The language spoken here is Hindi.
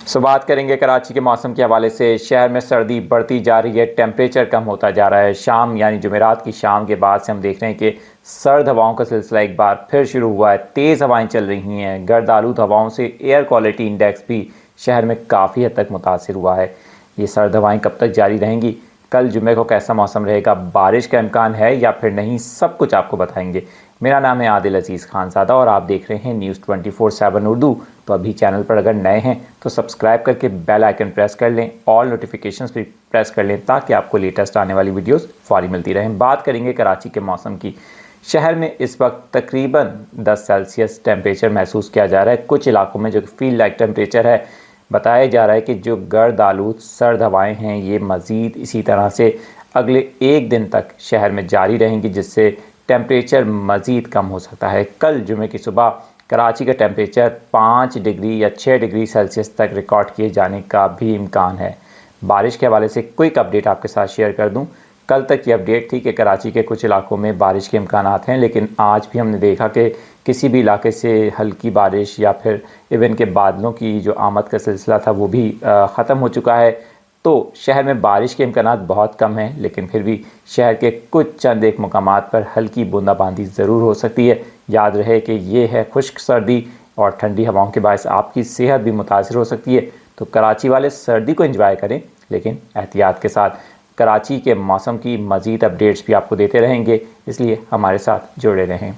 बात करेंगे कराची के मौसम के हवाले से। शहर में सर्दी बढ़ती जा रही है, टेम्परेचर कम होता जा रहा है। शाम यानी जुमेरात की शाम के बाद से हम देख रहे हैं कि सर्द हवाओं का सिलसिला एक बार फिर शुरू हुआ है। तेज़ हवाएं चल रही हैं। गर्द आलूद हवाओं से एयर क्वालिटी इंडेक्स भी शहर में काफ़ी हद तक मुतासिर हुआ है। ये सर्द हवाएँ कब तक जारी रहेंगी, कल जुमे को कैसा मौसम रहेगा, बारिश का इम्कान है या फिर नहीं, सब कुछ आपको बताएंगे। मेरा नाम है आदिल अजीज़ खानज़ादा और आप देख रहे हैं न्यूज़ 24/7 उर्दू। तो अभी चैनल पर अगर नए हैं तो सब्सक्राइब करके बेल आइकन प्रेस कर लें, ऑल नोटिफिकेशंस भी प्रेस कर लें ताकि आपको लेटेस्ट आने वाली वीडियोस फौरी मिलती रहें। बात करेंगे कराची के मौसम की। शहर में इस वक्त तकरीबन 10 सेल्सियस टेम्परेचर महसूस किया जा रहा है। कुछ इलाकों में जो फील्ड लाइक टेम्परेचर है, बताया जा रहा है कि जो गर्द आलूद सर्द हवाएं हैं ये मज़ीद इसी तरह से अगले एक दिन तक शहर में जारी रहेंगी, जिससे टेम्परेचर मज़ीद कम हो सकता है। कल जुमे की सुबह कराची का टेम्परेचर 5 डिग्री या 6 डिग्री सेल्सियस तक रिकॉर्ड किए जाने का भी इम्कान है। बारिश के हवाले से क्विक अपडेट आपके साथ शेयर कर दूं। कल तक की अपडेट थी कि कराची के कुछ इलाकों में बारिश के इम्कानात हैं, लेकिन आज भी हमने देखा कि किसी भी इलाके से हल्की बारिश या फिर इवन के बादलों की जो आमद का सिलसिला था वो भी ख़त्म हो चुका है। तो शहर में बारिश के इम्कानात बहुत कम हैं, लेकिन फिर भी शहर के कुछ चंद एक मकामात पर हल्की बूंदाबांदी ज़रूर हो सकती है। याद रहे कि ये है खुश्क सर्दी और ठंडी हवाओं के बायस आपकी सेहत भी मुतासिर हो सकती है। तो कराची वाले सर्दी को एंजॉय करें, लेकिन एहतियात के साथ। कराची के मौसम की मज़ीद अपडेट्स भी आपको देते रहेंगे, इसलिए हमारे साथ जुड़े रहें।